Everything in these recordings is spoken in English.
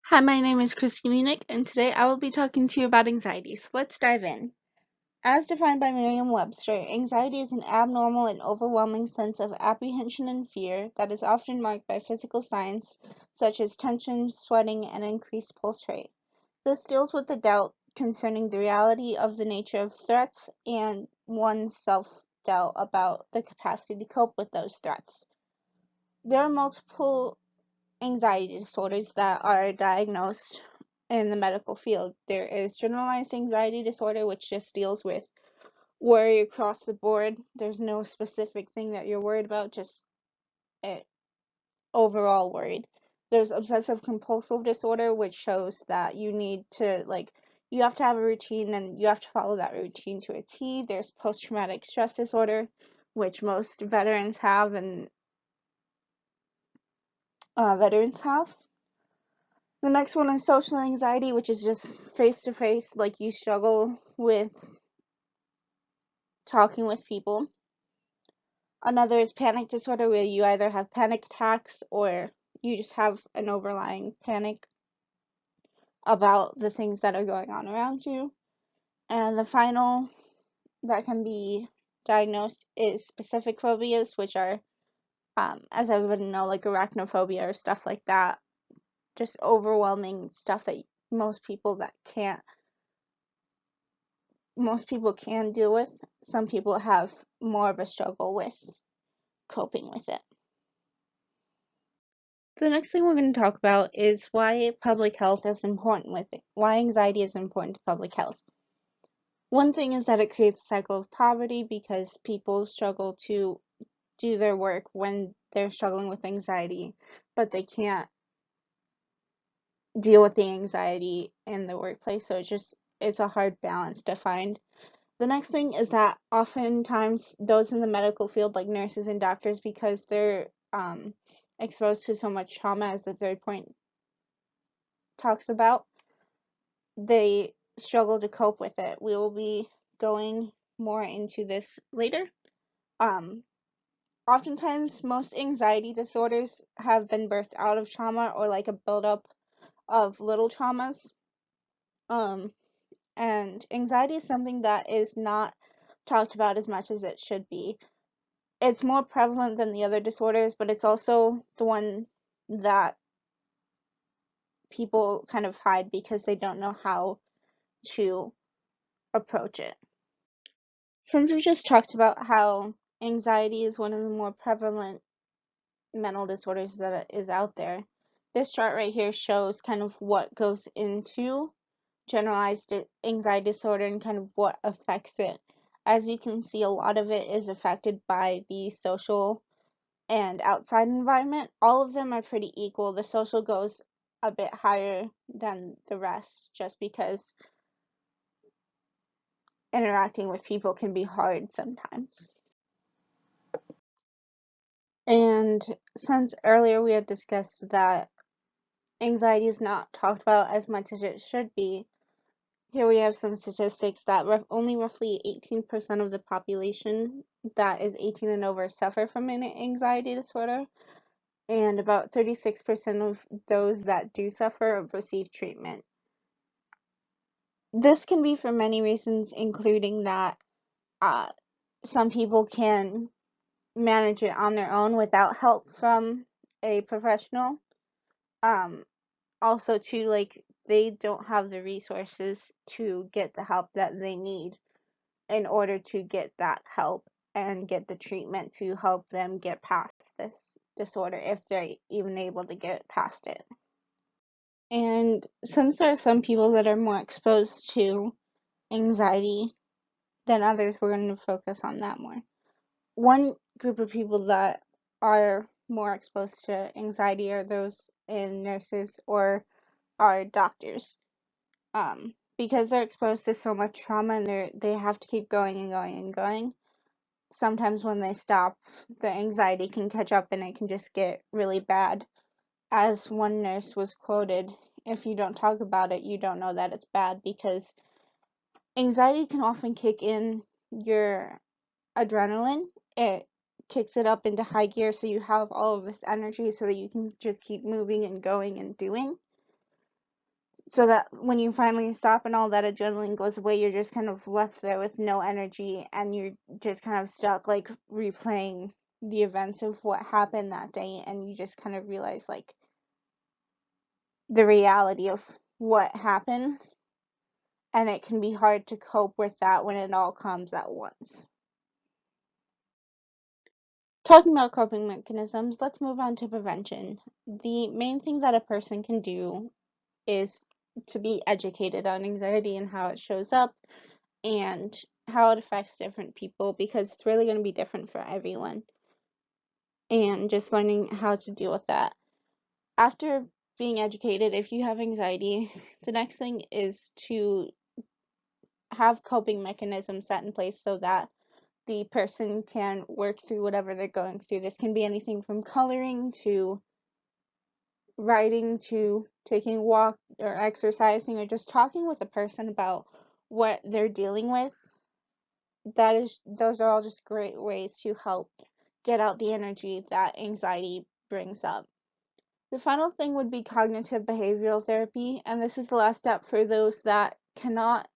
Hi, my name is Christie Munich, and today I will be talking to you about anxiety. So let's dive in. As defined by Merriam-Webster, anxiety is an abnormal and overwhelming sense of apprehension and fear that is often marked by physical signs such as tension, sweating, and increased pulse rate. This deals with the doubt concerning the reality of the nature of threats and one's self-doubt about the capacity to cope with those threats. There are multiple anxiety disorders that are diagnosed in the medical field. There is generalized anxiety disorder, which just deals with worry across the board. There's no specific thing that you're worried about, just overall worried. There's obsessive compulsive disorder, which shows that you need to, you have to have a routine and you have to follow that routine to a T. There's post-traumatic stress disorder, which most veterans have and veterans have. The next one is social anxiety, which is just face-to-face, like you struggle with talking with people. Another is panic disorder, where you either have panic attacks or you just have an overlying panic about the things that are going on around you. And the final that can be diagnosed is specific phobias, which are, as everybody know, like arachnophobia or stuff like that. Just overwhelming stuff that most people can deal with. Some people have more of a struggle with coping with it. The next thing we're going to talk about is why public health is important with it. Why anxiety is important to public health. One thing is that it creates a cycle of poverty because people struggle to do their work when they're struggling with anxiety, but they can't deal with the anxiety in the workplace. So it's a hard balance to find. The next thing is that oftentimes those in the medical field, like nurses and doctors, because they're exposed to so much trauma, as the third point talks about, they struggle to cope with it. We will be going more into this later. Um, Oftentimes, most anxiety disorders have been birthed out of trauma or like a buildup of little traumas. Um, and anxiety is something that is not talked about as much as it should be. It's more prevalent than the other disorders, but it's also the one that people kind of hide because they don't know how to approach it. Since we just talked about how anxiety is one of the more prevalent mental disorders that is out there, this chart right here shows kind of what goes into generalized anxiety disorder and kind of what affects it. As you can see, a lot of it is affected by the social and outside environment. All of them are pretty equal. The social goes a bit higher than the rest just because interacting with people can be hard sometimes. And since earlier we had discussed that anxiety is not talked about as much as it should be, here we have some statistics that only roughly 18% of the population that is 18 and over suffer from an anxiety disorder, and about 36% of those that do suffer receive treatment. This can be for many reasons, including that uh, some people can manage it on their own without help from a professional. Um, Also, too, like, they don't have the resources to get the help that they need in order to get that help and get the treatment to help them get past this disorder if they're even able to get past it. And since there are some people that are more exposed to anxiety than others, we're going to focus on that more. One group of people that are more exposed to anxiety are those in nurses or are doctors. Because they're exposed to so much trauma and they have to keep going and going and going. Sometimes when they stop, the anxiety can catch up and it can just get really bad. As one nurse was quoted, if you don't talk about it, you don't know that it's bad, because anxiety can often kick in your adrenaline. It kicks it up into high gear so you have all of this energy so that you can just keep moving and going and doing. so that when you finally stop and all that adrenaline goes away, you're just kind of left there with no energy, and you're just kind of stuck, like, replaying the events of what happened that day, and you just kind of realize, like, the reality of what happened, and it can be hard to cope with that when it all comes at once. Talking about coping mechanisms, let's move on to prevention. The main thing that a person can do is to be educated on anxiety and how it shows up and how it affects different people, because it's really going to be different for everyone, and just learning how to deal with that. After being educated, if you have anxiety, the next thing is to have coping mechanisms set in place so that the person can work through whatever they're going through. This can be anything from coloring to writing to taking a walk or exercising or just talking with a person about what they're dealing with. Those are all just great ways to help get out the energy that anxiety brings up. The final thing would be cognitive behavioral therapy, and this is the last step for those that cannot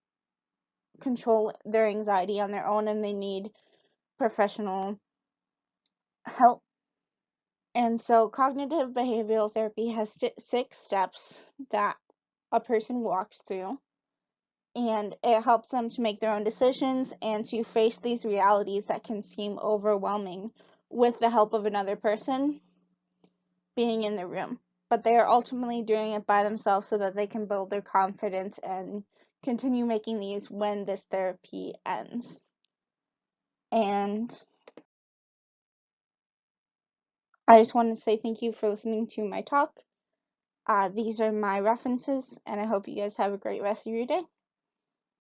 control their anxiety on their own and they need professional help. And so cognitive behavioral therapy has 6 steps that a person walks through, and it helps them to make their own decisions and to face these realities that can seem overwhelming with the help of another person being in the room. But they are ultimately doing it by themselves so that they can build their confidence and continue making these when this therapy ends. And I just want to say thank you for listening to my talk. These are my references, and I hope you guys have a great rest of your day.